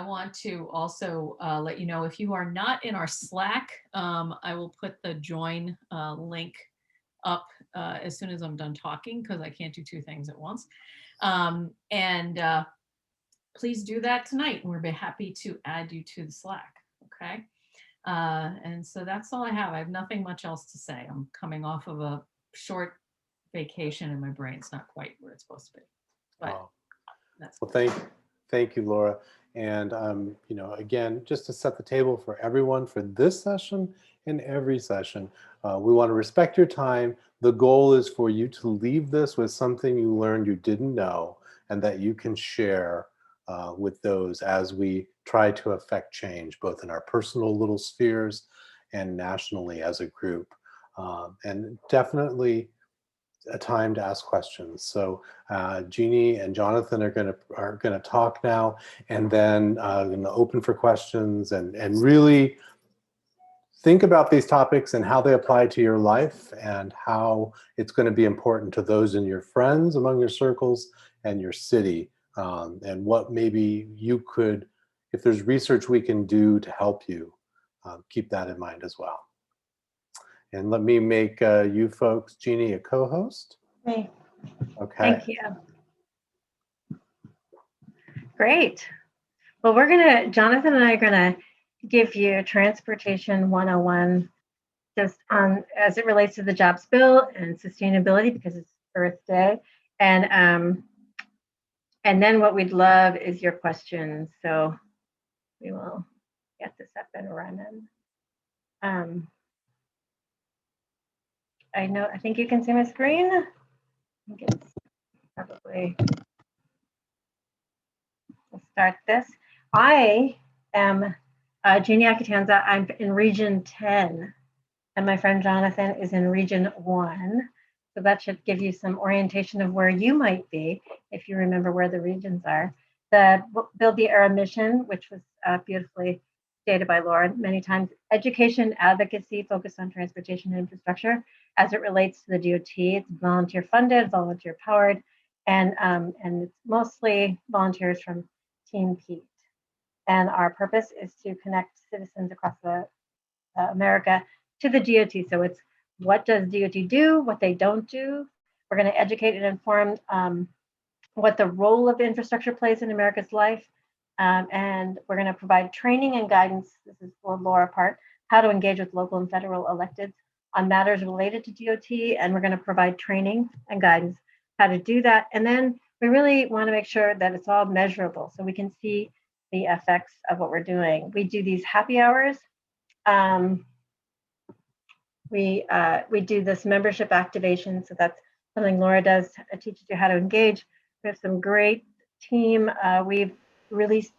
I want to also let you know if you are not in our Slack, I will put the join link up as soon as I'm done talking because I can't do two things at once. And please do that tonight. We'll be happy to add you to the Slack. Okay. And so that's all I have. I have nothing much else to say. I'm coming off of a short vacation and my brain's not quite where it's supposed to be. But Wow. that's Well, thank you, Laura. And again, just to set the table for everyone for this session and every session, we want to respect your time. The goal is for you to leave this with something you learned you didn't know, and that you can share with those as we try to affect change, both in our personal little spheres and nationally as a group. And definitely a time to ask questions. So Jeannie and Jonathan are gonna talk now, and then going to open for questions and really think about these topics and how they apply to your life and how it's going to be important to those in your friends, among your circles, and your city, and what maybe you could, if there's research we can do to help you, keep that in mind as well. And let me make you folks, Jeannie, a co-host. Me. Okay. Thank you. Great. Well, Jonathan and I are gonna give you Transportation 101 just on as it relates to the jobs bill and sustainability because it's Earth Day. And then what we'd love is your questions. So we will get this up and running. I think you can see my screen. I think it's probably, we'll start this. I am Jeanne Acutanza. I'm in Region 10, and my friend Jonathan is in Region 1. So that should give you some orientation of where you might be if you remember where the regions are. The Build the Era mission, which was beautifully stated by Laura many times, education, advocacy, focus on transportation and infrastructure as it relates to the DOT. It's volunteer funded, volunteer powered, and it's mostly volunteers from Team Pete. And our purpose is to connect citizens across America to the DOT. So it's what does DOT do, what they don't do. We're going to educate and inform what the role of infrastructure plays in America's life. And we're going to provide training and guidance. This is for Laura part, how to engage with local and federal electeds on matters related to DOT. And we're going to provide training and guidance how to do that. And then we really want to make sure that it's all measurable so we can see the effects of what we're doing. We do these happy hours. We do this membership activation. So that's something Laura does. It teaches you how to engage. We have some great team. We've released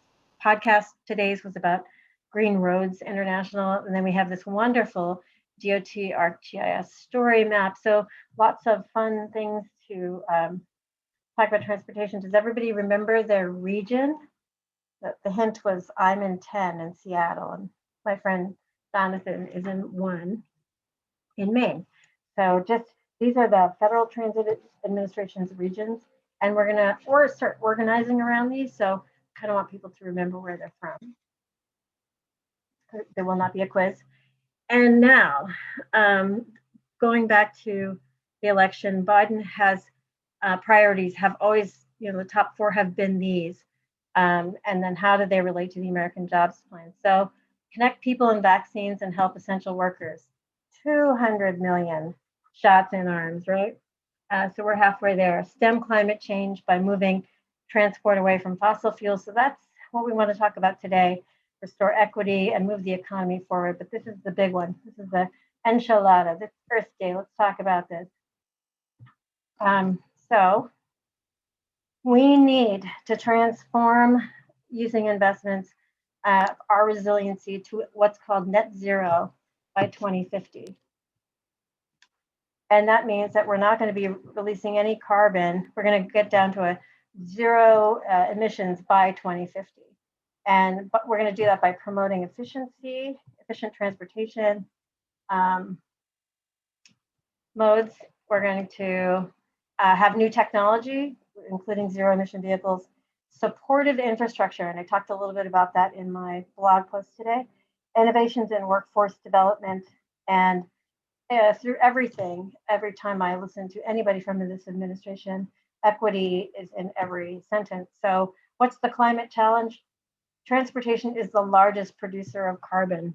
podcast. Today's was about Green Roads International. And then we have this wonderful DOT ArcGIS story map. So lots of fun things to talk about transportation. Does everybody remember their region? The hint was I'm in 10 in Seattle, and my friend Jonathan is in 1 in Maine. So just these are the Federal Transit Administration's regions, and we're gonna start organizing around these. So kind of want people to remember where they're from. There will not be a quiz. And now, going back to the election, Biden has priorities have always, the top 4 have been these. And then how do they relate to the American Jobs Plan? So connect people and vaccines and help essential workers. 200 million shots in arms, right? So we're halfway there. Stem climate change by moving transport away from fossil fuels. So that's what we want to talk about today. Restore equity and move the economy forward. But this is the big one. This is the enchilada, this Earth Day. Let's talk about this. So we need to transform using investments our resiliency to what's called net zero by 2050. And that means that we're not going to be releasing any carbon. We're going to get down to a zero emissions by 2050. But we're going to do that by promoting efficiency, efficient transportation modes. We're going to have new technology, including zero emission vehicles, supportive infrastructure, and I talked a little bit about that in my blog post today, innovations in workforce development, and through everything, every time I listen to anybody from this administration, equity is in every sentence. So what's the climate challenge? Transportation is the largest producer of carbon.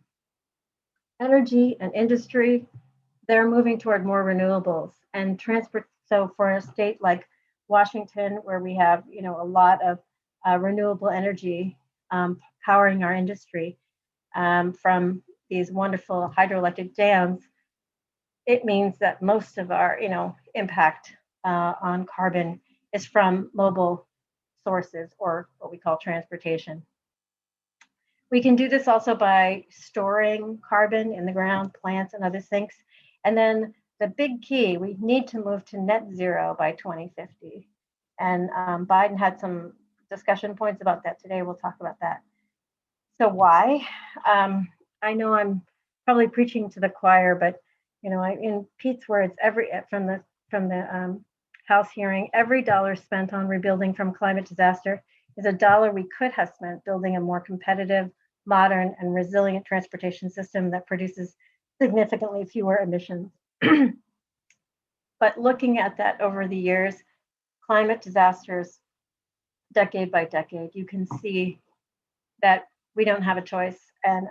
Energy and industry, they're moving toward more renewables and transport. So for a state like Washington, where we have, a lot of renewable energy powering our industry from these wonderful hydroelectric dams, it means that most of our, impact on carbon is from mobile sources, or what we call transportation. We can do this also by storing carbon in the ground, plants, and other sinks. And then the big key, we need to move to net zero by 2050. And Biden had some discussion points about that today. We'll talk about that. So why? I know I'm probably preaching to the choir, but in Pete's words, from the House hearing, every dollar spent on rebuilding from climate disaster is a dollar we could have spent building a more competitive, modern, and resilient transportation system that produces significantly fewer emissions. But looking at that over the years, climate disasters, decade by decade, you can see that we don't have a choice, and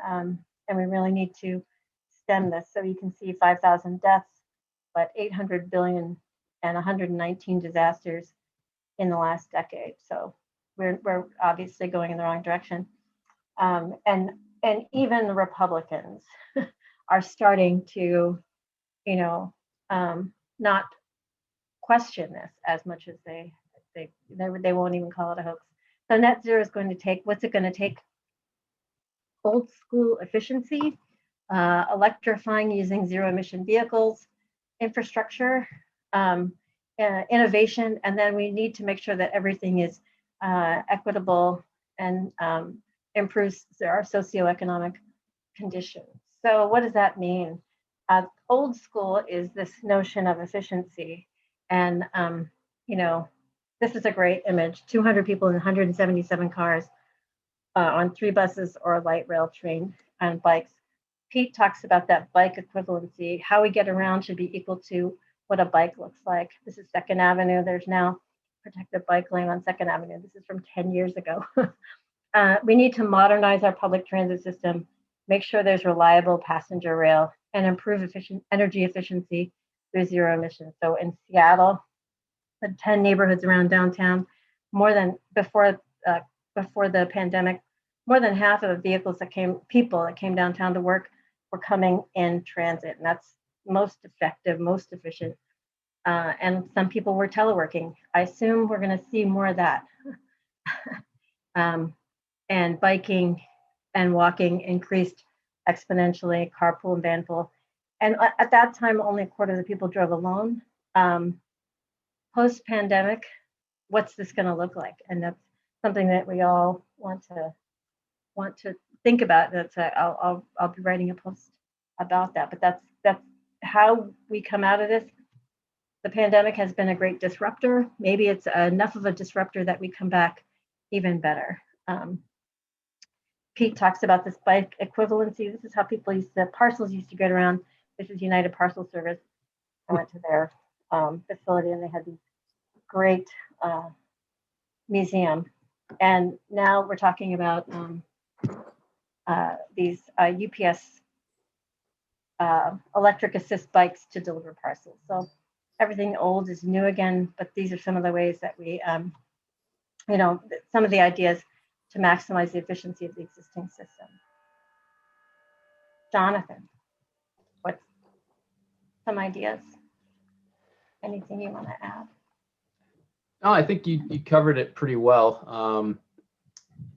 we really need to stem this. So you can see 5,000 deaths, but 800 billion and 119 disasters in the last decade. So we're obviously going in the wrong direction. And even the Republicans are starting to, not question this as much as they won't even call it a hoax. So net zero is going to take, what's it going to take? Old school efficiency, electrifying using zero emission vehicles, infrastructure, innovation, and then we need to make sure that everything is equitable and improves our socioeconomic conditions. So what does that mean? Old school is this notion of efficiency, and this is a great image: 200 people in 177 cars on 3 buses or a light rail train and bikes. Pete talks about that bike equivalency. How we get around should be equal to what a bike looks like. This is 2nd Avenue. There's now protected bike lane on 2nd Avenue. This is from 10 years ago. We need to modernize our public transit system, make sure there's reliable passenger rail, and improve energy efficiency through zero emissions. So in Seattle, the 10 neighborhoods around downtown, more than before the pandemic, more than half of the people that came downtown to work were coming in transit, and that's most effective, most efficient. And some people were teleworking. I assume we're going to see more of that. And biking and walking increased exponentially, carpool and vanpool. And at that time, only a quarter of the people drove alone. Post-pandemic, what's this going to look like? And that's something that we all want to think about. I'll be writing a post about that. But that's how we come out of this. The pandemic has been a great disruptor. Maybe it's enough of a disruptor that we come back even better. Pete talks about this bike equivalency. This is how parcels used to get around. This is United Parcel Service. I went to their facility, and they had these great museum. And now we're talking about these UPS electric assist bikes to deliver parcels. So everything old is new again, but these are some of the ways that we, some of the ideas to maximize the efficiency of the existing system. Jonathan, what's some ideas? Anything you want to add? No, I think you covered it pretty well.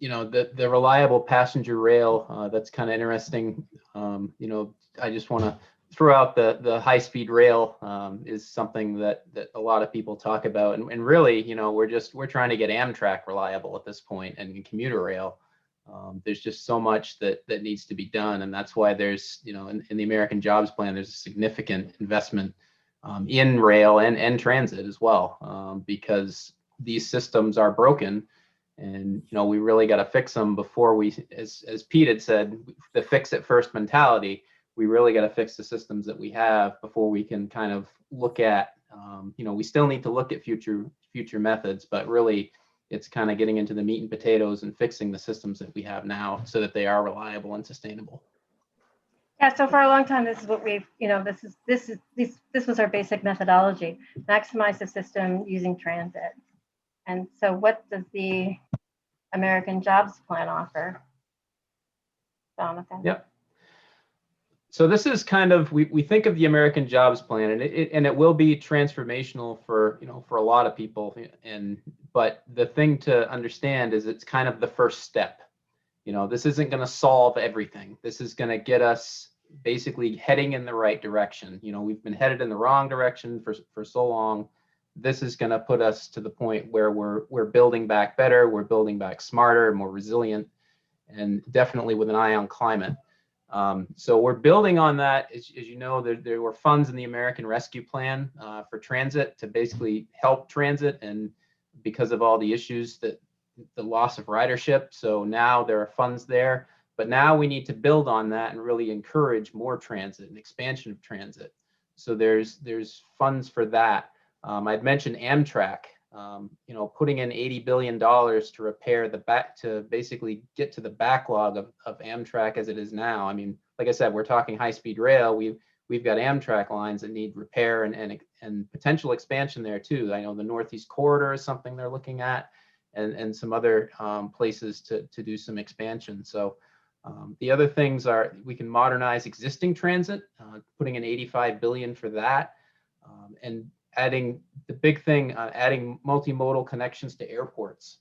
The reliable passenger rail, that's kind of interesting. I just want to throw out the high-speed rail is something that a lot of people talk about, and really, we're trying to get Amtrak reliable at this point, and commuter rail. There's just so much that needs to be done, and that's why there's, in the American Jobs Plan, there's a significant investment in rail and transit as well, because these systems are broken, And we really got to fix them before we, as Pete had said, the fix it first mentality. We really got to fix the systems that we have before we can kind of look at, we still need to look at future methods, but really it's kind of getting into the meat and potatoes and fixing the systems that we have now so that they are reliable and sustainable. Yeah, so for a long time, this is what we've, this was our basic methodology: maximize the system using transit. And so, what does the American Jobs Plan offer, Jonathan? Yep. So this is kind of, we think of the American Jobs Plan, and it will be transformational for a lot of people. But the thing to understand is it's kind of the first step. This isn't going to solve everything. This is going to get us basically heading in the right direction. We've been headed in the wrong direction for so long. This is going to put us to the point where we're building back better, we're building back smarter, more resilient, and definitely with an eye on climate. So we're building on that. As you know, there were funds in the American Rescue Plan for transit to basically help transit, and because of all the issues that the loss of ridership. So now there are funds there, but now we need to build on that and really encourage more transit and expansion of transit. So there's funds for that. I'd mentioned Amtrak, putting in $80 billion to repair to basically get to the backlog of Amtrak as it is now. I mean, like I said, we're talking high-speed rail. We've got Amtrak lines that need repair and potential expansion there too. I know the Northeast Corridor is something they're looking at, and some other places to do some expansion. So the other things are we can modernize existing transit, putting in $85 billion for that, and adding the big thing, adding multimodal connections to airports.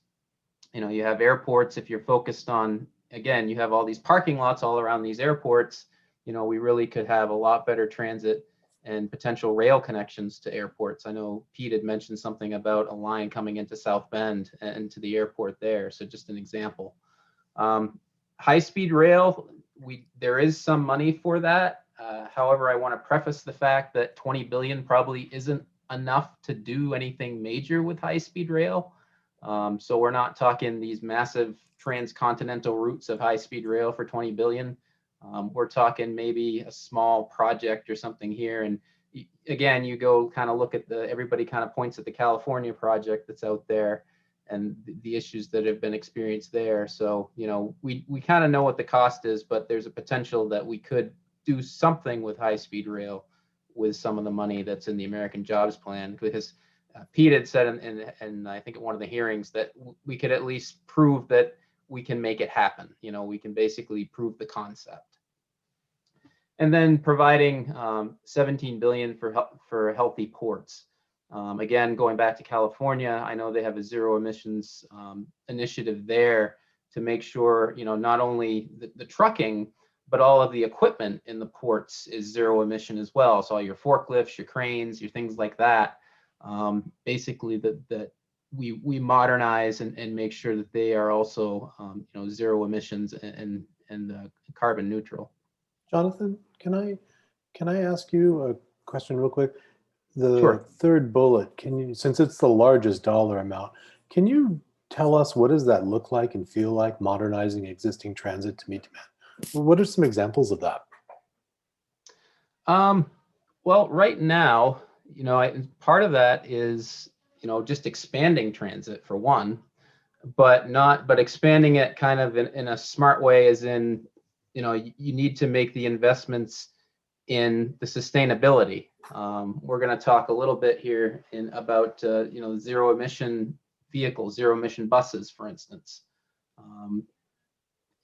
You have airports, if you're focused on, again, you have all these parking lots all around these airports. We really could have a lot better transit and potential rail connections to airports. I know Pete had mentioned something about a line coming into South Bend and to the airport there. So just an example. High-speed rail, there is some money for that. However, I want to preface the fact that $20 billion probably isn't enough to do anything major with high-speed rail. So we're not talking these massive transcontinental routes of high-speed rail for $20 billion. We're talking maybe a small project or something here. And again, you go kind of look at everybody kind of points at the California project that's out there and the issues that have been experienced there. So, we kind of know what the cost is, but there's a potential that we could do something with high-speed rail with some of the money that's in the American Jobs Plan, because Pete had said, and I think at one of the hearings, that we could at least prove that we can make it happen. We can basically prove the concept. And then providing $17 billion for healthy ports. Again, going back to California, I know they have a zero emissions initiative there to make sure, not only the trucking, but all of the equipment in the ports is zero emission as well. So all your forklifts, your cranes, your things like that, basically that we modernize and make sure that they are also zero emissions and carbon neutral. Jonathan, can I ask you a question real quick? The Sure. third bullet, since it's the largest dollar amount, can you tell us what does that look like and feel like, modernizing existing transit to meet demand? What are some examples of that? Well, right now, part of that is, just expanding transit for one, but expanding it kind of in a smart way, as in, you need to make the investments in the sustainability. We're going to talk a little bit here about zero emission vehicles, zero emission buses, for instance,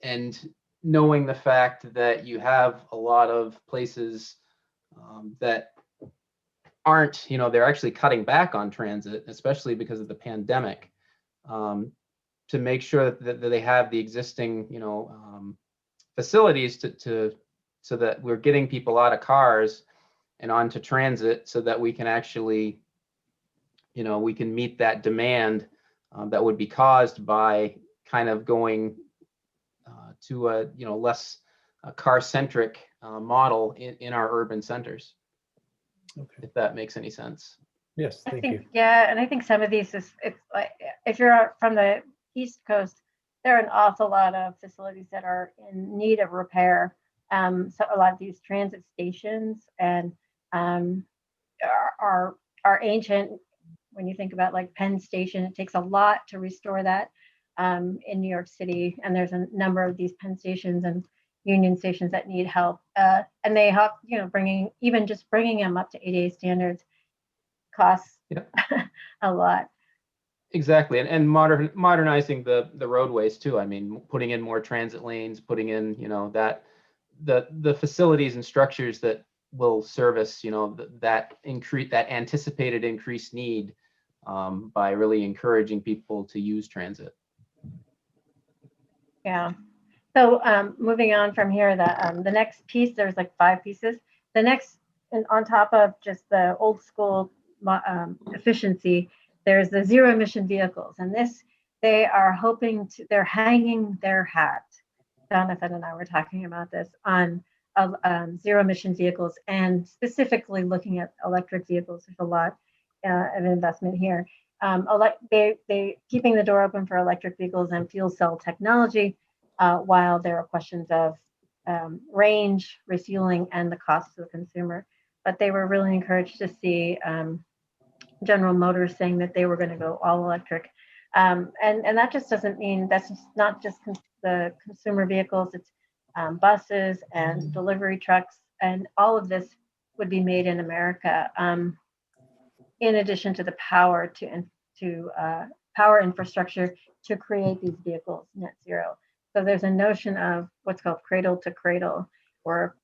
and knowing the fact that you have a lot of places that aren't, they're actually cutting back on transit, especially because of the pandemic, to make sure that they have the existing, facilities so that we're getting people out of cars and onto transit, so that we can actually, we can meet that demand that would be caused by kind of going to a less car-centric model in our urban centers. Okay. If that makes any sense. Yes, thank you. Yeah, and I think some of these it's like, if you're from the East Coast, there are an awful lot of facilities that are in need of repair. So a lot of these transit stations and are ancient. When you think about like Penn Station, it takes a lot to restore that in New York City, and there's a number of these Penn stations and Union stations that need help, and they help, bringing them up to ADA standards costs a lot. Exactly, and modernizing the roadways too. I mean, putting in more transit lanes, putting in that the facilities and structures that will service that anticipated increased need by really encouraging people to use transit. Yeah. So moving on from here, the next piece, there's like 5 pieces. The next, and on top of just the old school efficiency, there's the zero emission vehicles, and this they're hanging their hat. Jonathan and I were talking about this on zero emission vehicles, and specifically looking at electric vehicles. There's a lot of investment here. They keeping the door open for electric vehicles and fuel cell technology, while there are questions of range, refueling, and the cost to the consumer. But they were really encouraged to see General Motors saying that they were going to go all electric. And that just doesn't mean that's not just the consumer vehicles, it's buses and delivery trucks, and all of this would be made in America. In addition to the power power infrastructure to create these vehicles net zero. So there's a notion of what's called cradle to cradle, or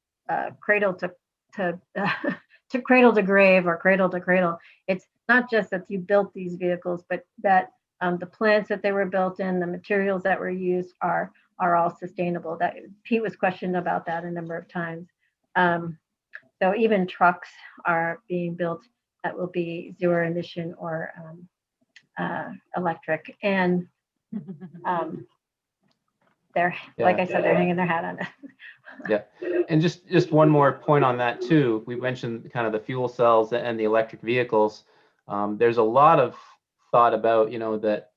cradle to to cradle to grave, or cradle to cradle. It's not just that you built these vehicles, but that the plants that they were built in, the materials that were used are all sustainable. That Pete was questioned about that a number of times. So even trucks are being built that will be zero emission or electric, and like I said, they're hanging their hat on it. Yeah, and just one more point on that too. We mentioned kind of the fuel cells and the electric vehicles. There's a lot of thought about that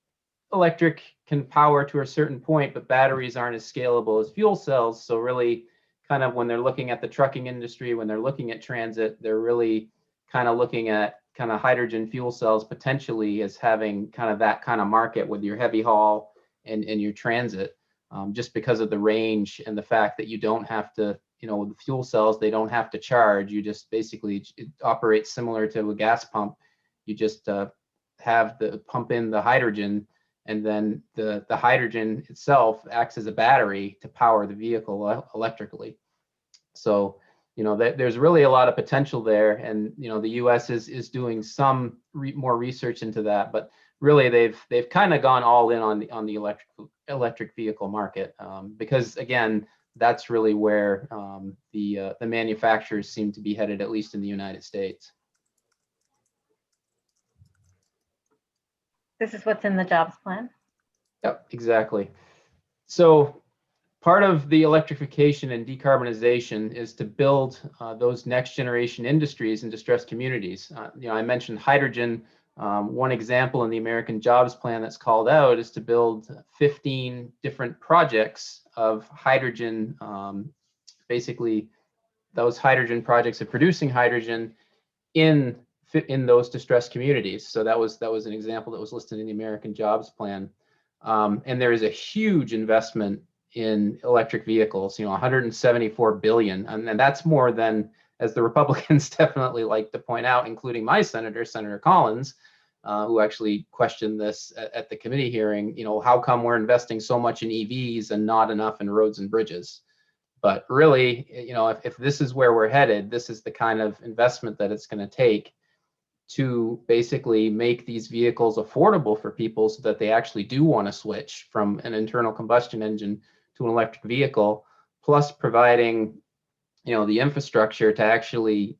electric can power to a certain point, but batteries aren't as scalable as fuel cells. So really, kind of when they're looking at the trucking industry, when they're looking at transit, they're really kind of looking at kind of hydrogen fuel cells potentially as having kind of that kind of market with your heavy haul and your transit. Just because of the range and the fact that you don't have to, with the fuel cells, they don't have to charge. You just basically, it operates similar to a gas pump. You just have the pump in the hydrogen, and then the hydrogen itself acts as a battery to power the vehicle electrically. So, there's really a lot of potential there, and the U.S. is doing some more research into that, but really they've kind of gone all in on the electric vehicle market, because again, that's really where the manufacturers seem to be headed, at least in the United States. This is what's in the jobs plan. Yep, exactly. So part of the electrification and decarbonization is to build those next generation industries in distressed communities. I mentioned hydrogen. One example in the American Jobs Plan that's called out is to build 15 different projects of hydrogen. Basically, those hydrogen projects of producing hydrogen in those distressed communities. So that was an example that was listed in the American Jobs Plan. And there is a huge investment in electric vehicles, 174 billion, and that's more than, as the Republicans definitely like to point out, including my Senator Collins, who actually questioned this at the committee hearing, how come we're investing so much in EVs and not enough in roads and bridges? But really, if this is where we're headed, this is the kind of investment that it's going to take to basically make these vehicles affordable for people so that they actually do want to switch from an internal combustion engine to an electric vehicle, plus providing, the infrastructure to actually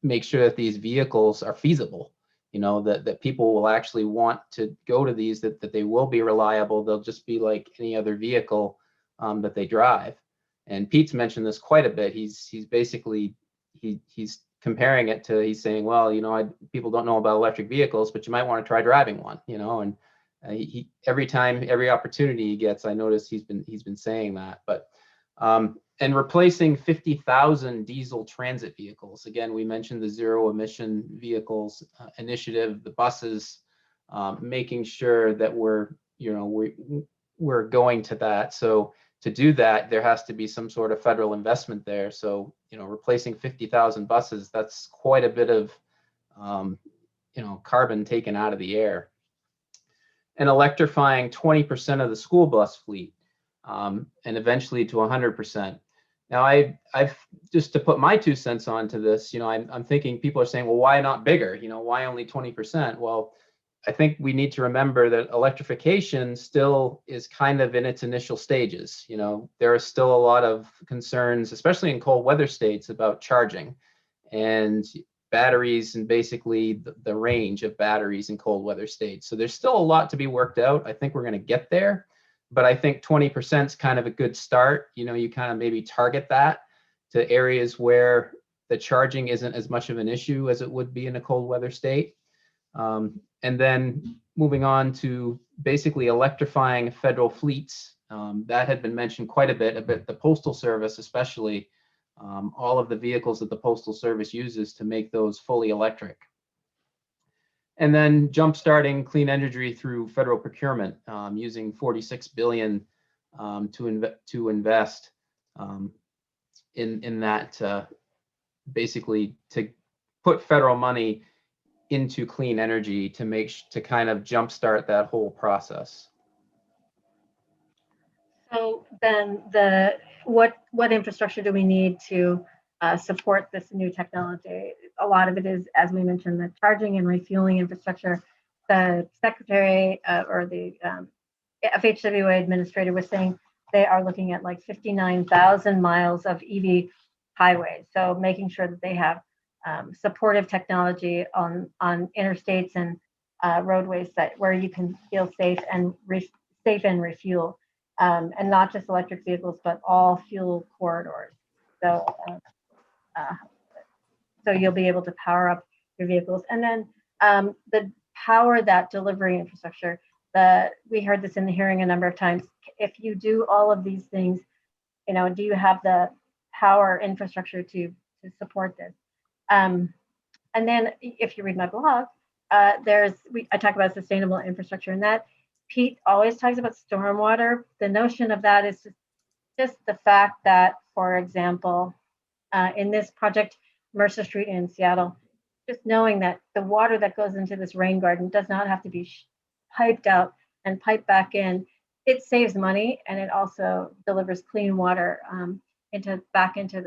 make sure that these vehicles are feasible, that people will actually want to go to these, that they will be reliable. They'll just be like any other vehicle that they drive. And Pete's mentioned this quite a bit. He's basically, he's comparing it to, he's saying, well, people don't know about electric vehicles, but you might want to try driving one, and Every opportunity he gets, I notice he's been saying that. But and replacing 50,000 diesel transit vehicles. Again, we mentioned the zero emission vehicles initiative, the buses, making sure that we're going to that. So to do that, there has to be some sort of federal investment there. So, replacing 50,000 buses, that's quite a bit of, carbon taken out of the air. And electrifying 20% of the school bus fleet, and eventually to 100%. Now, I've just to put my 2 cents onto this, I'm thinking people are saying, well, why not bigger? Why only 20%? Well, I think we need to remember that electrification still is kind of in its initial stages. There are still a lot of concerns, especially in cold weather states, about charging and batteries and basically the range of batteries in cold weather states. So there's still a lot to be worked out. I think we're going to get there, but I think 20% is kind of a good start. You kind of maybe target that to areas where the charging isn't as much of an issue as it would be in a cold weather state. And then moving on to basically electrifying federal fleets. That had been mentioned quite a bit, the Postal Service especially, all of the vehicles that the Postal Service uses to make those fully electric. And then jumpstarting clean energy through federal procurement, using $46 billion to invest in that, basically to put federal money into clean energy to kind of jumpstart that whole process. So then what infrastructure do we need to support this new technology? A lot of it is, as we mentioned, the charging and refueling infrastructure. The secretary or the FHWA administrator was saying they are looking at like 59,000 miles of EV highways. So making sure that they have supportive technology on interstates and roadways where you can feel safe and refuel. And not just electric vehicles, but all fuel corridors. So, so you'll be able to power up your vehicles. And then the power that delivery infrastructure. We heard this in the hearing a number of times. If you do all of these things, do you have the power infrastructure to support this? And then if you read my blog, I talk about sustainable infrastructure, and that Pete always talks about stormwater. The notion of that is just the fact that, for example, in this project, Mercer Street in Seattle, just knowing that the water that goes into this rain garden does not have to be piped out and piped back in. It saves money, and it also delivers clean water back into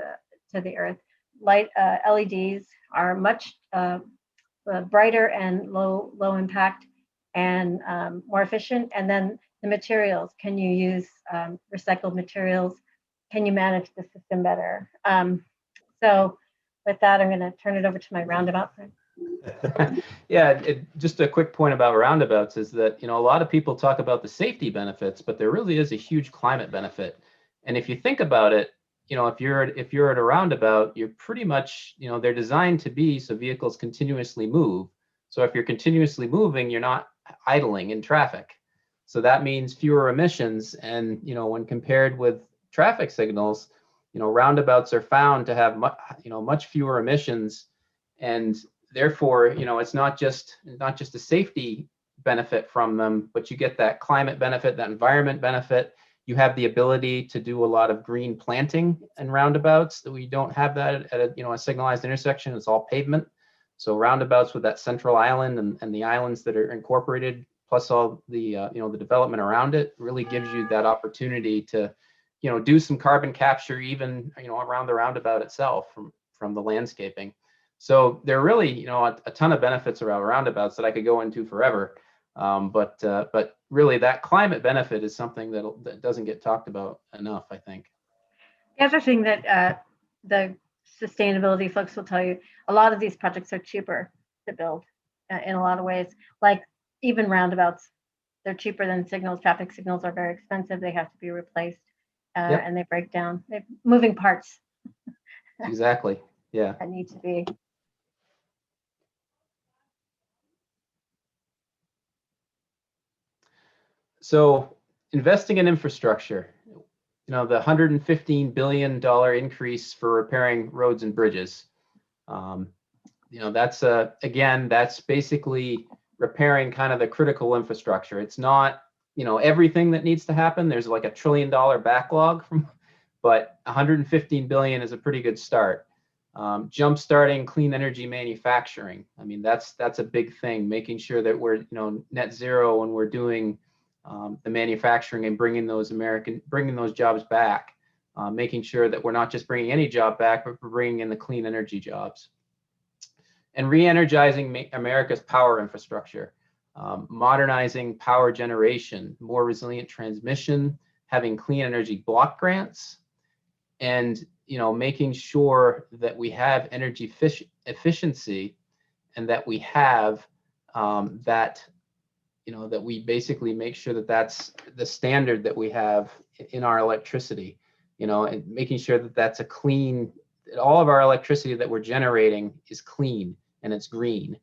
the earth. Light LEDs are much brighter and low impact and more efficient. And then the materials, can you use recycled materials? Can you manage the system better? So with that, I'm going to turn it over to my roundabout friend. Yeah, just a quick point about roundabouts is that, a lot of people talk about the safety benefits, but there really is a huge climate benefit. And if you think about it, if you're at a roundabout, you're pretty much, they're designed to be so vehicles continuously move. So if you're continuously moving, you're not idling in traffic. So that means fewer emissions. And, when compared with traffic signals, roundabouts are found to have much fewer emissions. And therefore, it's not just a safety benefit from them, but you get that climate benefit, that environment benefit. You have the ability to do a lot of green planting in roundabouts that we don't have that at a signalized intersection. It's all pavement. So roundabouts with that central island and the islands that are incorporated, plus all the the development around it, really gives you that opportunity to do some carbon capture even around the roundabout itself from the landscaping. So there are really a ton of benefits around roundabouts that I could go into forever. But really that climate benefit is something that doesn't get talked about enough, I think. The other thing that the sustainability folks will tell you, a lot of these projects are cheaper to build in a lot of ways. Like even roundabouts, they're cheaper than signals. Traffic signals are very expensive. They have to be replaced and they break down. They're moving parts. Exactly. Yeah. That need to be. So investing in infrastructure, the $115 billion increase for repairing roads and bridges. That's that's basically repairing kind of the critical infrastructure. It's not, everything that needs to happen. There's like $1 trillion backlog but 115 billion is a pretty good start. Jump starting clean energy manufacturing. I mean, that's a big thing, making sure that we're, net zero when we're doing the manufacturing and bringing those jobs back, making sure that we're not just bringing any job back, but we're bringing in the clean energy jobs. And re-energizing America's power infrastructure, modernizing power generation, more resilient transmission, having clean energy block grants, and making sure that we have energy efficiency, and that we have that we basically make sure that that's the standard that we have in our electricity, and making sure that that's a clean, that all of our electricity that we're generating is clean and it's green.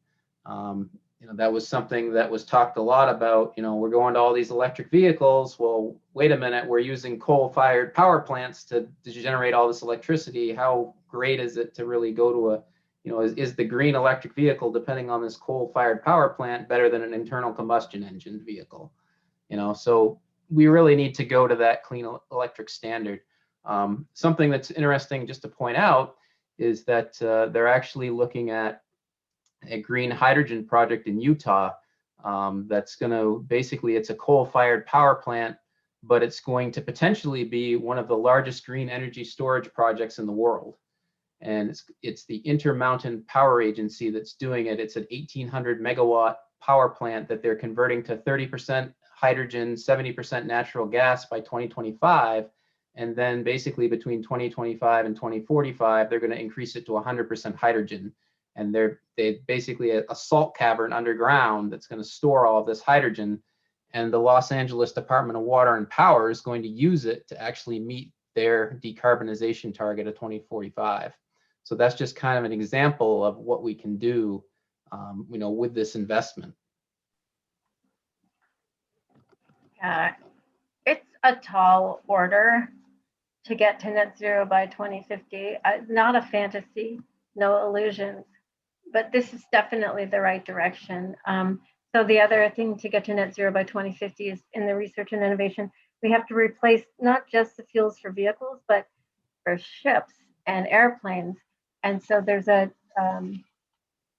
That was something that was talked a lot about. We're going to all these electric vehicles. Well, wait a minute, we're using coal-fired power plants to generate all this electricity. How great is it to really go to is the green electric vehicle, depending on this coal-fired power plant, better than an internal combustion engine vehicle? So we really need to go to that clean electric standard. Something that's interesting just to point out is that they're actually looking at a green hydrogen project in Utah that's going to basically, it's a coal-fired power plant, but it's going to potentially be one of the largest green energy storage projects in the world. And it's the Intermountain Power Agency that's doing it. It's an 1,800 megawatt power plant that they're converting to 30% hydrogen, 70% natural gas by 2025. And then basically between 2025 and 2045, they're going to increase it to 100% hydrogen. And they basically a salt cavern underground that's going to store all of this hydrogen. And the Los Angeles Department of Water and Power is going to use it to actually meet their decarbonization target of 2045. So that's just kind of an example of what we can do, with this investment. It's a tall order to get to net zero by 2050. Not a fantasy, no illusions, but this is definitely the right direction. So the other thing to get to net zero by 2050 is in the research and innovation, we have to replace not just the fuels for vehicles, but for ships and airplanes. And so there's a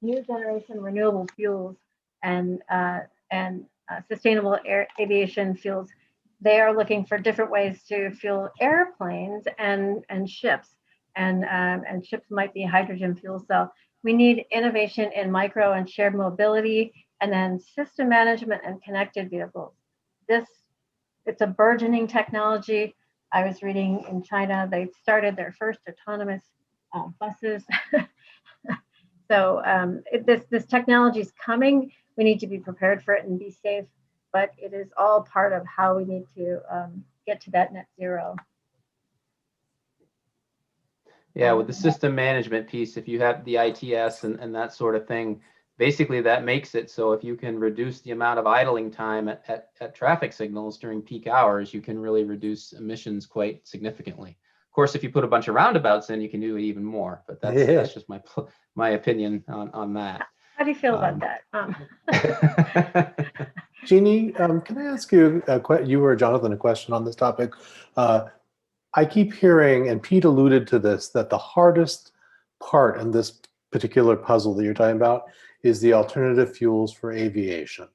new generation renewable fuels and sustainable aviation fuels. They are looking for different ways to fuel airplanes and ships, and ships might be hydrogen fuel cell. We need innovation in micro and shared mobility, and then system management and connected vehicles. It's a burgeoning technology. I was reading in China, they started their first autonomous buses. So this technology is coming. We need to be prepared for it and be safe, but it is all part of how we need to get to that net zero. Yeah, with the system management piece, if you have the ITS and that sort of thing, basically that makes it so if you can reduce the amount of idling time at traffic signals during peak hours, you can really reduce emissions quite significantly. Of course, if you put a bunch of roundabouts in, you can do it even more, but that's just my opinion on that. How do you feel about that? Jeanne, can I ask you, you or Jonathan, a question on this topic? I keep hearing, and Pete alluded to this, that the hardest part in this particular puzzle that you're talking about is the alternative fuels for aviation.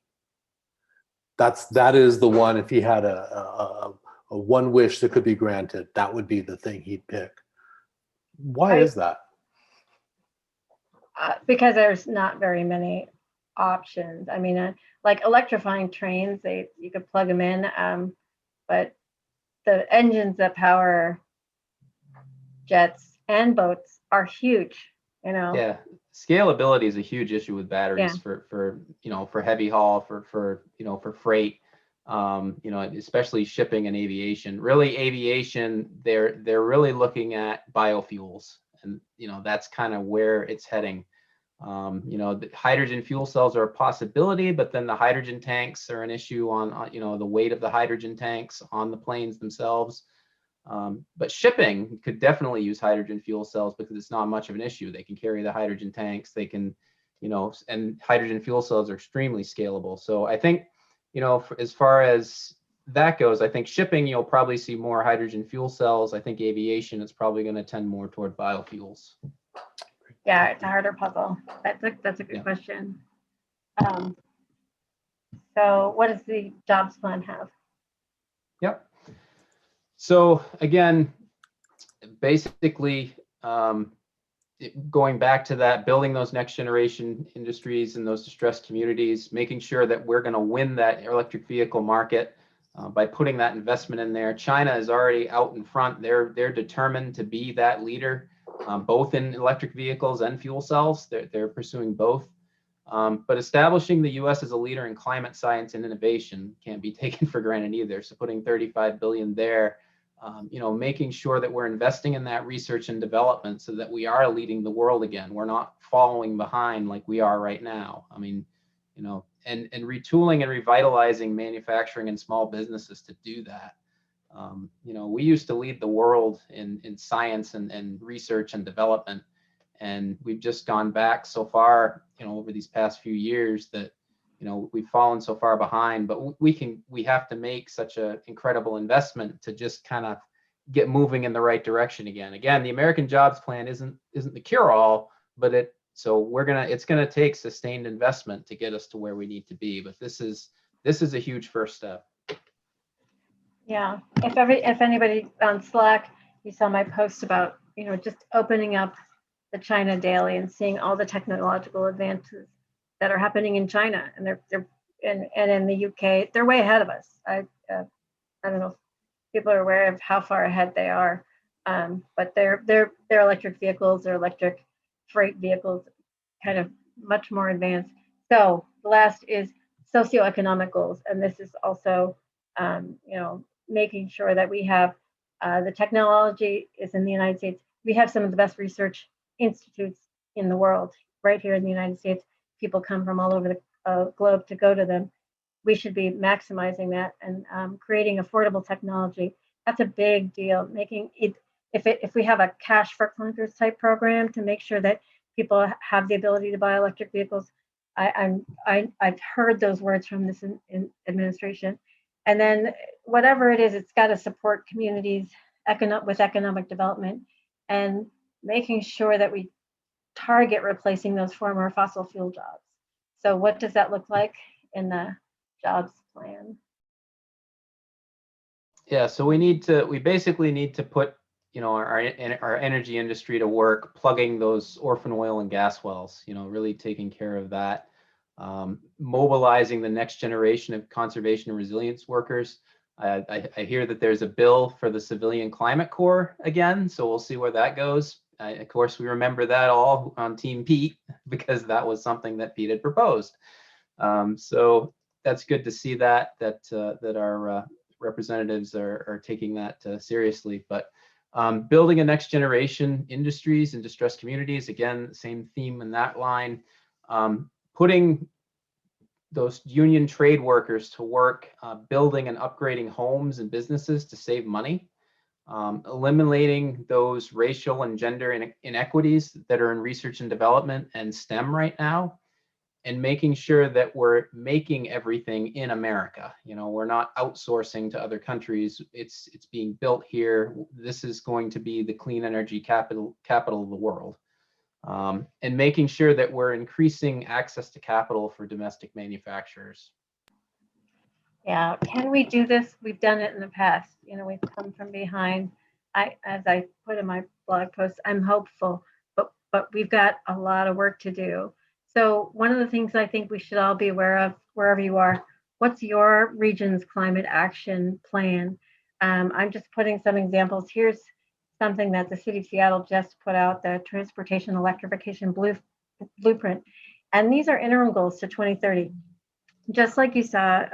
That is the one, if he had a one wish that could be granted, that would be the thing he'd pick. Why is that? Because there's not very many options. I mean, like electrifying trains, you could plug them in, but the engines that power jets and boats are huge, Yeah, scalability is a huge issue with batteries for heavy haul, for freight, especially shipping and aviation. Really, aviation, they're really looking at biofuels, and that's kind of where it's heading. The hydrogen fuel cells are a possibility, but then the hydrogen tanks are an issue on the weight of the hydrogen tanks on the planes themselves. But shipping could definitely use hydrogen fuel cells because it's not much of an issue. They can carry the hydrogen tanks, they can, and hydrogen fuel cells are extremely scalable. So I think, as far as that goes, I think shipping, you'll probably see more hydrogen fuel cells. I think aviation is probably going to tend more toward biofuels. Yeah, it's a harder puzzle. That's a good question. So what does the jobs plan have? Yep. So again, basically, going back to that, building those next generation industries in those distressed communities, making sure that we're going to win that electric vehicle market by putting that investment in there. China is already out in front. They're determined to be that leader, both in electric vehicles and fuel cells. They're pursuing both. But establishing the U.S. as a leader in climate science and innovation can't be taken for granted either. So putting $35 billion there, making sure that we're investing in that research and development so that we are leading the world again. We're not following behind like we are right now. I mean, and retooling and revitalizing manufacturing and small businesses to do that. We used to lead the world in science and research and development. And we've just gone back so far, over these past few years that, we've fallen so far behind, but we have to make such an incredible investment to just kind of get moving in the right direction again. Again, the American Jobs Plan isn't the cure-all, but it's gonna take sustained investment to get us to where we need to be. But this is a huge first step. Yeah, if anybody on Slack, you saw my post about, just opening up the China Daily and seeing all the technological advances that are happening in China, and they're in the UK, they're way ahead of us. I don't know if people are aware of how far ahead they are, but their electric vehicles, their electric freight vehicles, kind of much more advanced. So the last is socioeconomic goals, and this is also, making sure that we have the technology is in the United States. We have some of the best research institutes in the world right here in the United States. People come from all over the globe to go to them. We should be maximizing that and creating affordable technology. That's a big deal. Making it, if we have a cash for clunkers type program to make sure that people have the ability to buy electric vehicles. I've heard those words from this in administration. And then whatever it is, it's got to support communities with economic development and making sure that we target replacing those former fossil fuel jobs. So what does that look like in the jobs plan? Yeah, so we basically need to put, our energy industry to work, plugging those orphan oil and gas wells, really taking care of that. Mobilizing the next generation of conservation and resilience workers. I hear that there's a bill for the Civilian Climate Corps again, so we'll see where that goes. Of course, we remember that all on Team Pete because that was something that Pete had proposed. So that's good to see that our representatives are taking that seriously. But building a next generation industries and distressed communities, again, same theme in that line. Putting those union trade workers to work, building and upgrading homes and businesses to save money. Eliminating those racial and gender inequities that are in research and development and STEM right now, and making sure that we're making everything in America. We're not outsourcing to other countries. It's being built here. This is going to be the clean energy capital of the world. And making sure that we're increasing access to capital for domestic manufacturers. Yeah, can we do this? We've done it in the past. We've come from behind. As I put in my blog post, I'm hopeful, but we've got a lot of work to do. So one of the things I think we should all be aware of, wherever you are, what's your region's climate action plan? I'm just putting some examples. Here's something that the city of Seattle just put out, the Transportation Electrification Blueprint. And these are interim goals to 2030. Just like you saw,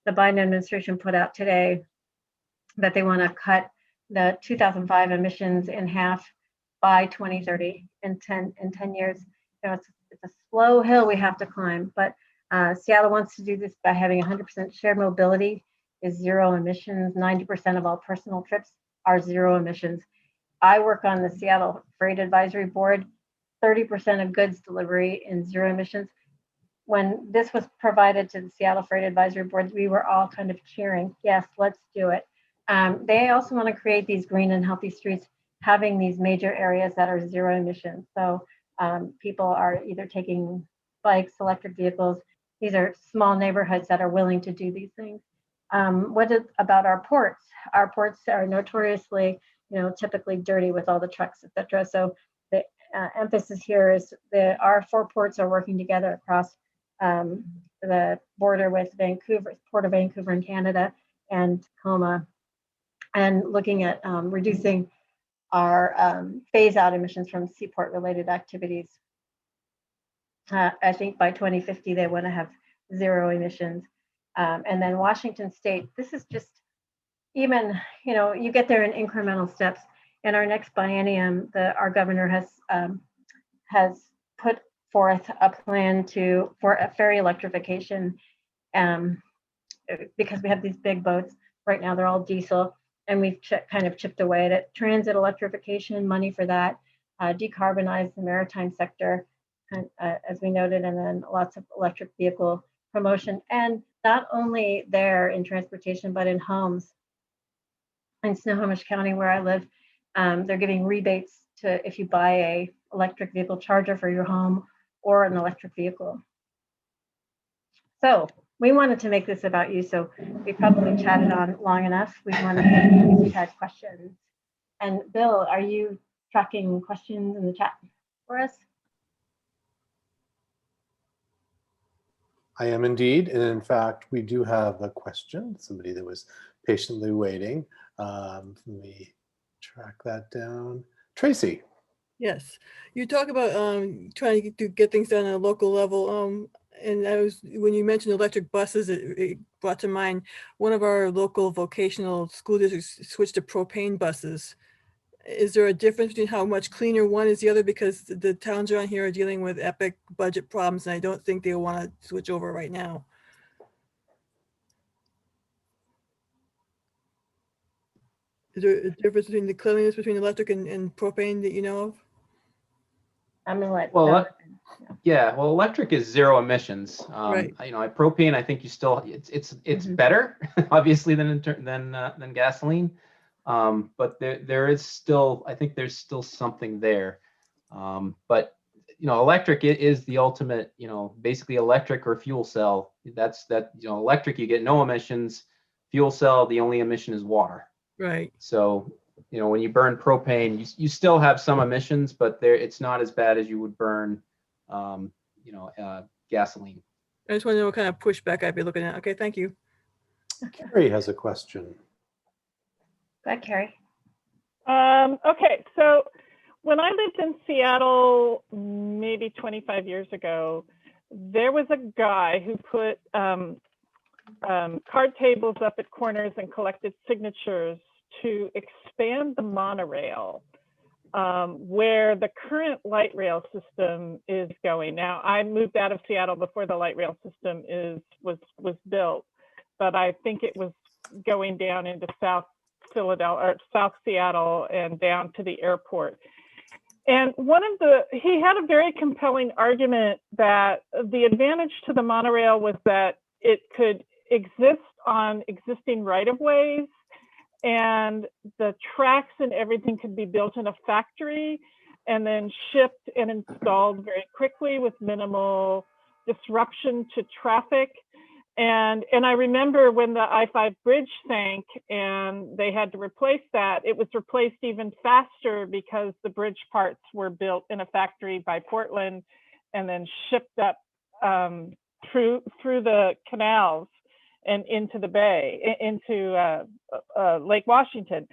the Biden administration put out today that they want to cut the 2005 emissions in half by 2030 in 10 years. it's a slow hill we have to climb, but Seattle wants to do this by having 100% shared mobility is zero emissions. 90% of all personal trips are zero emissions. I work on the Seattle Freight Advisory Board, 30% of goods delivery in zero emissions. When this was provided to the Seattle Freight Advisory Board, we were all kind of cheering, yes, let's do it. They also want to create these green and healthy streets, having these major areas that are zero emissions. So people are either taking bikes, electric vehicles. These are small neighborhoods that are willing to do these things. What about our ports? Our ports are notoriously, typically dirty with all the trucks, et cetera. So the emphasis here is that our 4 ports are working together across the border with Vancouver, Port of Vancouver in Canada, and Tacoma, and looking at reducing our phase out emissions from seaport related activities. I think by 2050, they want to have zero emissions. And then Washington State, this is just even, you get there in incremental steps. In our next biennium, our governor has put forth a plan for a ferry electrification, because we have these big boats. Right now, they're all diesel, and we've kind of chipped away at it. Transit electrification, money for that, decarbonize the maritime sector, as we noted, and then lots of electric vehicle promotion. And not only there in transportation, but in homes. In Snohomish County, where I live, they're giving rebates to if you buy a electric vehicle charger for your home or an electric vehicle. So we wanted to make this about you, so we probably chatted on long enough. We wanted to see if you had questions. And Bill, are you tracking questions in the chat for us? I am indeed, and in fact, we do have a question, somebody that was patiently waiting. Let me track that down. Tracy. Yes, you talk about trying to get things done at a local level. And when you mentioned electric buses, it brought to mind one of our local vocational school districts switched to propane buses. Is there a difference between how much cleaner one is the other? Because the towns around here are dealing with epic budget problems, and I don't think they want to switch over right now. Is there a difference between the cleanliness between electric and propane that you know of? I'm gonna let Well, yeah, well, electric is zero emissions. Right. Propane, I think you still it's better, obviously, than gasoline. But there is still, I think there's still something there. But electric is the ultimate, basically electric or fuel cell. Electric, you get no emissions. Fuel cell, the only emission is water. Right. So, when you burn propane, you still have some emissions, but it's not as bad as you would burn, gasoline. I just want to know what kind of pushback I'd be looking at. Okay, thank you. Carrie has a question. Go ahead, Carrie. Okay, so when I lived in Seattle maybe 25 years ago, there was a guy who put card tables up at corners and collected signatures to expand the monorail where the current light rail system is going. Now, I moved out of Seattle before the light rail system was built, but I think it was going down into South Seattle and down to the airport. And he had a very compelling argument that the advantage to the monorail was that it could exist on existing right-of-ways, and the tracks and everything could be built in a factory and then shipped and installed very quickly with minimal disruption to traffic. And I remember when the I-5 bridge sank and they had to replace that, it was replaced even faster because the bridge parts were built in a factory by Portland and then shipped up through the canals and into the bay, into Lake Washington.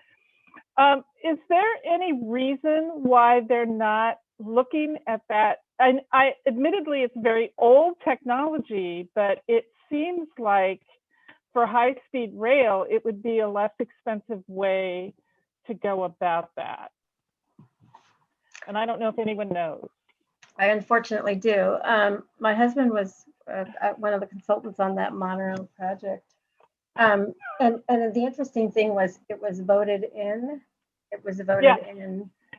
Is there any reason why they're not looking at that? And admittedly, it's very old technology, but it seems like for high-speed rail, it would be a less expensive way to go about that. And I don't know if anyone knows. I unfortunately do. My husband was one of the consultants on that monorail project. And the interesting thing was it was voted in, Yeah.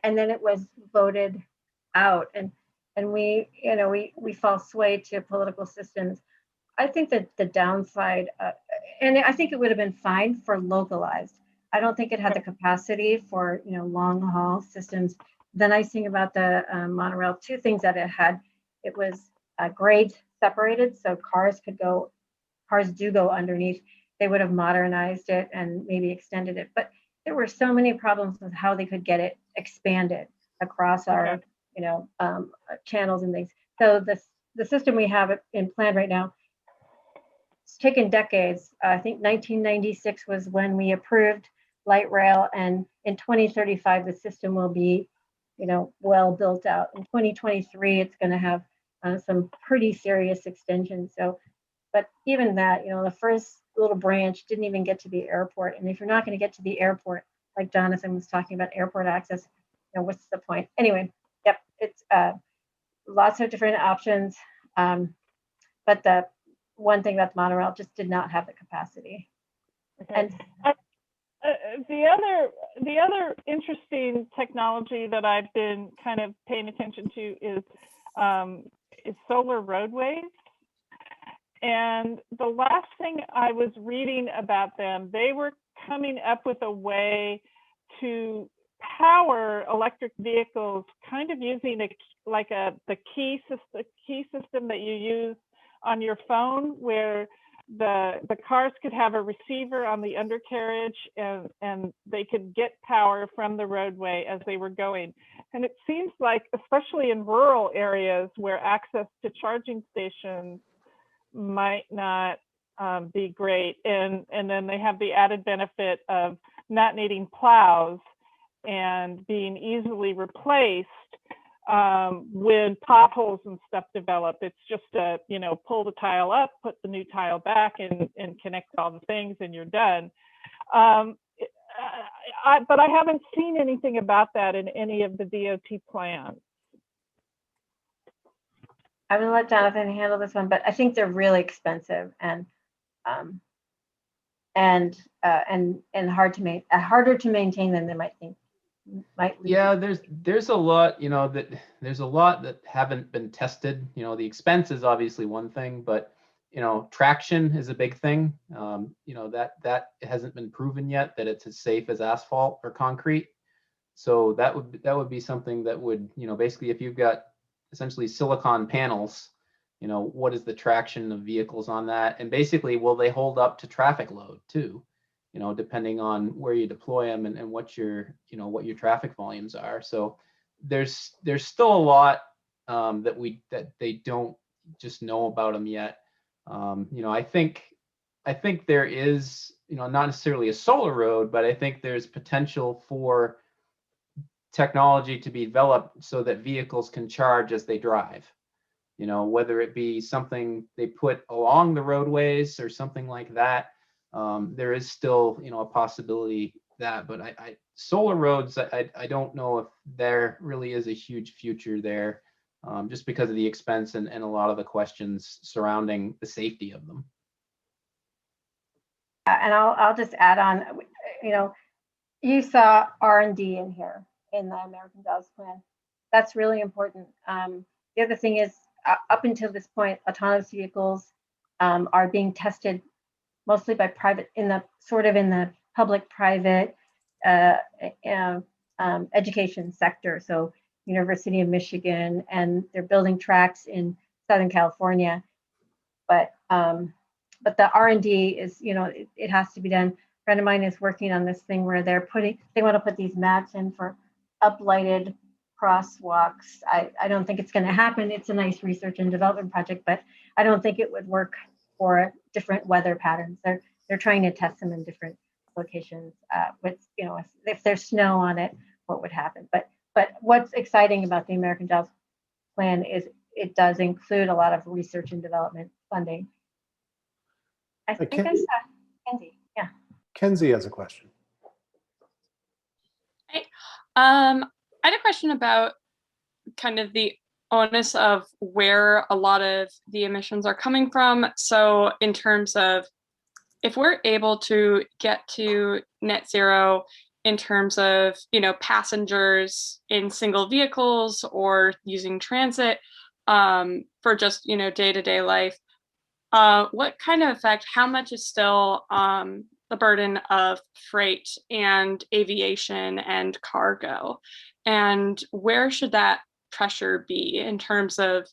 and then it was voted out. And we, we fall sway to political systems. I think that the downside, and I think it would have been fine for localized. I don't think it had the capacity for, long haul systems. The nice thing about the monorail, two things that it had, it was grade separated, so cars do go underneath. They would have modernized it and maybe extended it, but there were so many problems with how they could get it expanded across our, Okay. channels and things. So the system we have in plan right now, it's taken decades. I think 1996 was when we approved light rail, and in 2035 the system will be, well built out. In 2023, it's going to have some pretty serious extensions. So, but even that, the first little branch didn't even get to the airport. And if you're not going to get to the airport, like Jonathan was talking about airport access, what's the point? Anyway, yep, it's lots of different options. But the one thing about the monorail just did not have the capacity. Okay. And the other interesting technology that I've been kind of paying attention to is solar roadways. And the last thing I was reading about them, they were coming up with a way to power electric vehicles, kind of using the key system that you use on your phone, where the cars could have a receiver on the undercarriage, and they could get power from the roadway as they were going. And it seems like, especially in rural areas where access to charging stations might not be great, and then they have the added benefit of not needing plows and being easily replaced when potholes and stuff develop. It's just pull the tile up, put the new tile back, and connect all the things, and you're done. But I haven't seen anything about that in any of the DOT plans. I'm going to let Jonathan handle this one, but I think they're really expensive and harder to maintain than they might think. Yeah, there's a lot, there's a lot that haven't been tested. The expense is obviously one thing, but traction is a big thing. That hasn't been proven yet that it's as safe as asphalt or concrete. So that would be something that would, basically, if you've got essentially silicon panels, what is the traction of vehicles on that? And basically, will they hold up to traffic load too? Depending on where you deploy them and what your traffic volumes are. So there's still a lot that they don't just know about them yet. I think there is, not necessarily a solar road, but I think there's potential for technology to be developed so that vehicles can charge as they drive. Whether it be something they put along the roadways or something like that. There is still, a possibility that, but solar roads, I don't know if there really is a huge future there, just because of the expense and a lot of the questions surrounding the safety of them. And I'll just add on, you saw R&D in here in the American Jobs Plan. That's really important. The other thing is, up until this point, autonomous vehicles are being tested mostly by private, in the public-private education sector. So University of Michigan, and they're building tracks in Southern California. But the R&D is, it has to be done. A friend of mine is working on this thing where they want to put these maps in for uplighted crosswalks. I don't think it's going to happen. It's a nice research and development project, but I don't think it would work for different weather patterns. They're trying to test them in different locations with, if there's snow on it, what would happen. But what's exciting about the American Jobs Plan is it does include a lot of research and development funding. I think I saw Kenzie. Yeah. Kenzie has a question. Hey, I had a question about kind of the onus of where a lot of the emissions are coming from. So in terms of if we're able to get to net zero in terms of, passengers in single vehicles or using transit for just, day-to-day life, what kind of effect, how much is still the burden of freight and aviation and cargo? And where should that pressure be in terms of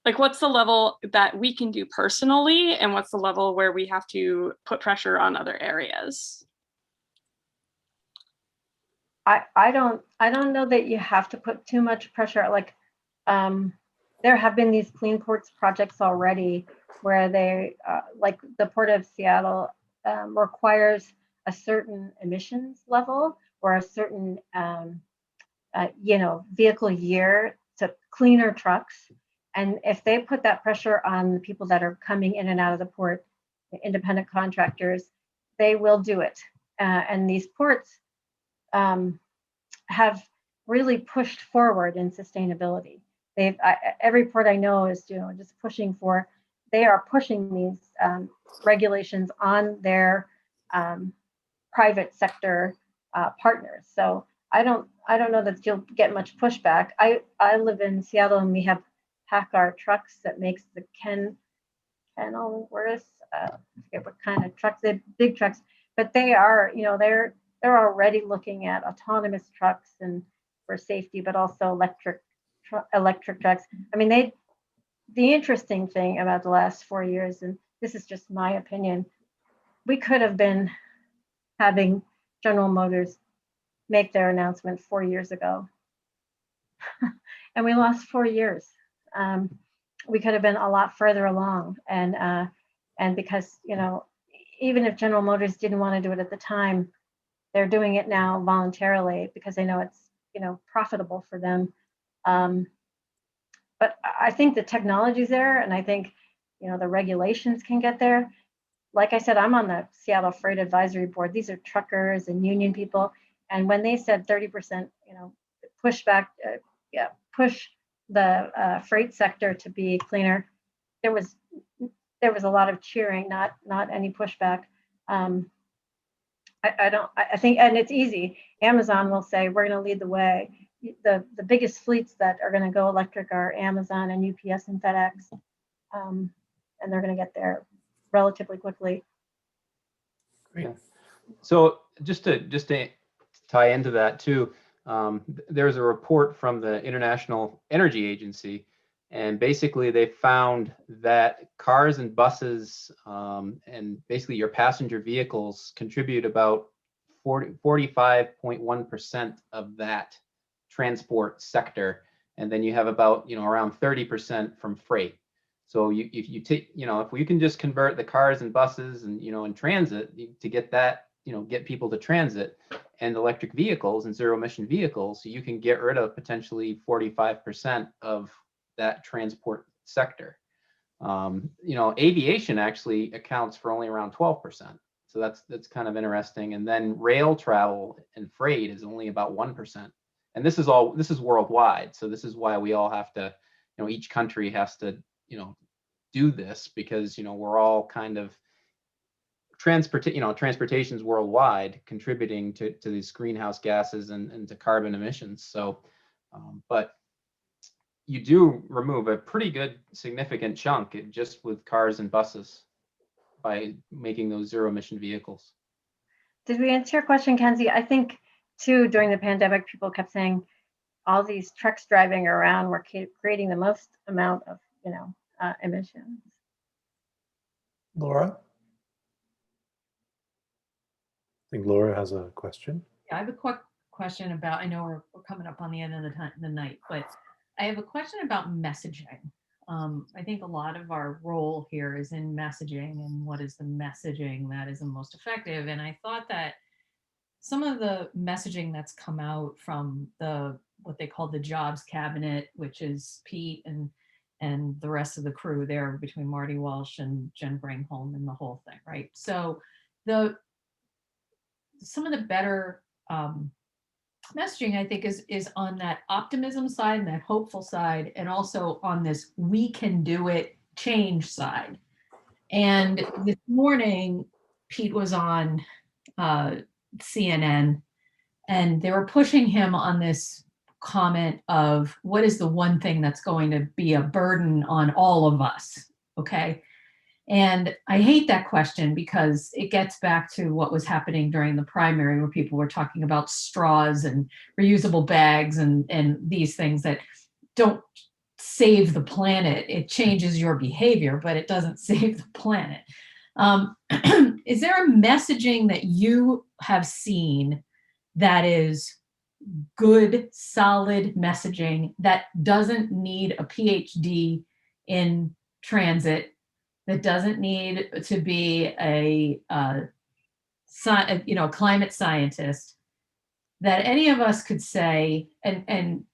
like what's the level that we can do personally and what's the level where we have to put pressure on other areas? I don't know that you have to put too much pressure. Like there have been these clean ports projects already where they like the Port of Seattle requires a certain emissions level or a certain vehicle year to cleaner trucks. And if they put that pressure on the people that are coming in and out of the port, the independent contractors, they will do it. And these ports have really pushed forward in sustainability. Every port I know is just pushing for. They are pushing these regulations on their private sector partners. So I don't know that you'll get much pushback. I live in Seattle and we have PACCAR trucks that makes the Kenilworth, I forget what kind of trucks, they're big trucks, but they are, they're already looking at autonomous trucks and for safety, but also electric trucks. I mean, the interesting thing about the last 4 years, and this is just my opinion, we could have been having General Motors make their announcement 4 years ago. And we lost 4 years. We could have been a lot further along. And because, even if General Motors didn't want to do it at the time, they're doing it now voluntarily because they know it's, profitable for them. But I think the technology's there, and I think, the regulations can get there. Like I said, I'm on the Seattle Freight Advisory Board. These are truckers and union people. And when they said 30%, push the freight sector to be cleaner, there was a lot of cheering, not any pushback. I think, and it's easy. Amazon will say, we're going to lead the way. The biggest fleets that are going to go electric are Amazon and UPS and FedEx. And they're going to get there relatively quickly. Great. So just to tie into that too, there's a report from the International Energy Agency, and basically they found that cars and buses and basically your passenger vehicles contribute about 45.1% of that transport sector, and then you have about around 30% from freight. So if you take if we can just convert the cars and buses and and transit to get that get people to transit and electric vehicles and zero emission vehicles, so you can get rid of potentially 45% of that transport sector. Aviation actually accounts for only around 12%. So that's kind of interesting. And then rail travel and freight is only about 1%. And this is worldwide. So this is why we all have to, each country has to, do this, because, we're all kind of transportation's worldwide contributing to these greenhouse gases and to carbon emissions. So, but you do remove a pretty good significant chunk just with cars and buses by making those zero emission vehicles. Did we answer your question, Kenzie? I think too, during the pandemic, people kept saying all these trucks driving around were creating the most amount of, emissions. Laura? I think Laura has a question. Yeah, I have a quick question about, I know we're coming up on the end of the night, but I have a question about messaging. I think a lot of our role here is in messaging, and what is the messaging that is the most effective. And I thought that some of the messaging that's come out from what they call the jobs cabinet, which is Pete and the rest of the crew there, between Marty Walsh and Jen Bringholm and the whole thing, right? So some of the better messaging, I think, is on that optimism side and that hopeful side, and also on this we can do it change side. And this morning, Pete was on CNN, and they were pushing him on this comment of what is the one thing that's going to be a burden on all of us, okay? And I hate that question because it gets back to what was happening during the primary, where people were talking about straws and reusable bags and these things that don't save the planet. It changes your behavior, but it doesn't save the planet. Is there a messaging that you have seen that is good, solid messaging that doesn't need a PhD in transit, that doesn't need to be a climate scientist, that any of us could say and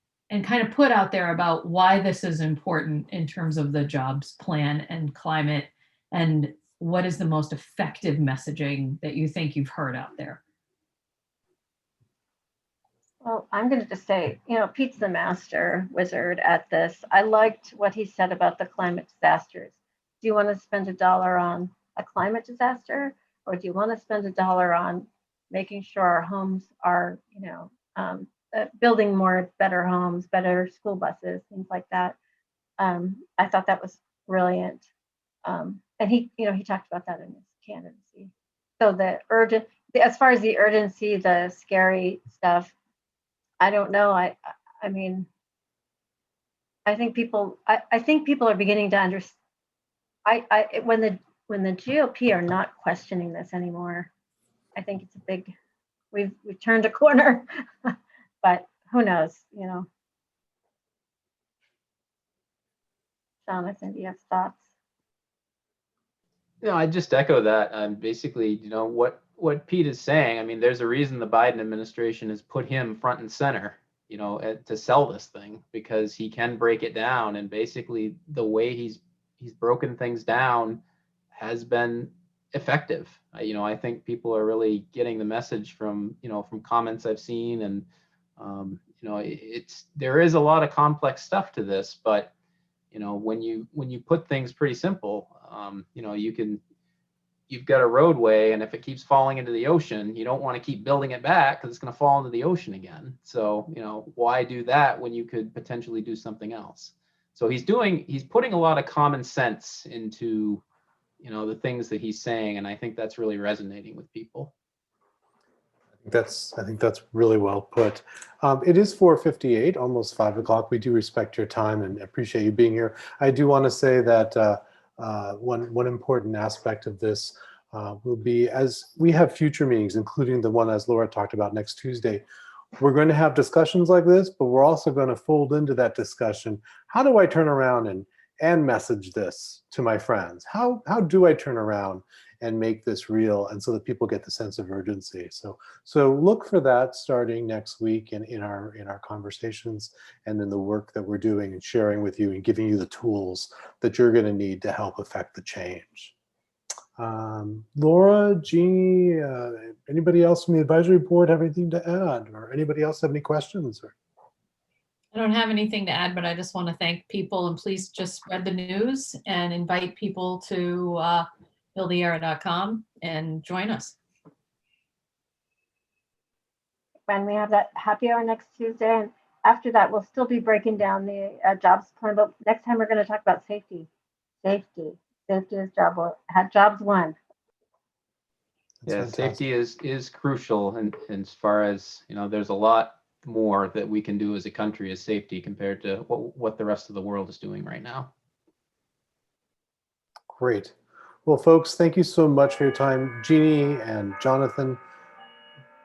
kind of put out there about why this is important in terms of the jobs plan and climate, and what is the most effective messaging that you think you've heard out there? Well, I'm going to just say, Pete's the master wizard at this. I liked what he said about the climate disasters. Do you want to spend $1 on a climate disaster, or do you want to spend $1 on making sure our homes are, building more better homes, better school buses, things like that? I thought that was brilliant. And he talked about that in his candidacy. So as far as the urgency, the scary stuff, I don't know. I mean, I think people are beginning to understand. When the GOP are not questioning this anymore, I think it's a big. We've turned a corner, but who knows? Jonathan, do you have thoughts? I just echo that. Basically, what Pete is saying. I mean, there's a reason the Biden administration has put him front and center, to sell this thing, because he can break it down. And basically, the way he's broken things down has been effective. I think people are really getting the message from comments I've seen, and there is a lot of complex stuff to this, but when you put things pretty simple, you've got a roadway, and if it keeps falling into the ocean, you don't want to keep building it back because it's going to fall into the ocean again. So, why do that when you could potentially do something else? So he's putting a lot of common sense into, the things that he's saying. And I think that's really resonating with people. I think that's really well put. It is 4:58, almost 5 o'clock. We do respect your time and appreciate you being here. I do want to say that one important aspect of this will be, as we have future meetings, including the one as Laura talked about next Tuesday, we're going to have discussions like this, but we're also going to fold into that discussion, how do I turn around and message this to my friends? How do I turn around and make this real, and so that people get the sense of urgency? So look for that starting next week in our conversations, and in the work that we're doing and sharing with you and giving you the tools that you're going to need to help affect the change. Laura, Jeanne, anybody else from the advisory board have anything to add, or anybody else have any questions? I don't have anything to add, but I just want to thank people, and please just spread the news and invite people to buildtheera.com and join us. When we have that happy hour next Tuesday, and after that, we'll still be breaking down the jobs plan, but next time we're going to talk about safety. Safety is jobs one. Yeah, safety is crucial, and as far as there's a lot more that we can do as a country as safety compared to what the rest of the world is doing right now. Great. Well, folks, thank you so much for your time. Jeanne and Jonathan,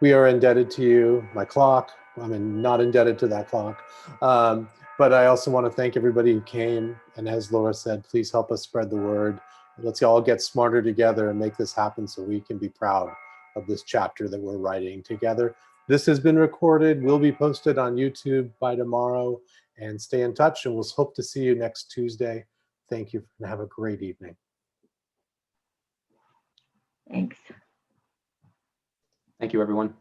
we are indebted to you. My clock, not indebted to that clock. But I also want to thank everybody who came. And as Laura said, please help us spread the word. Let's all get smarter together and make this happen so we can be proud of this chapter that we're writing together. This has been recorded, will be posted on YouTube by tomorrow, and stay in touch, and we'll hope to see you next Tuesday. Thank you, and have a great evening. Thanks. Thank you, everyone.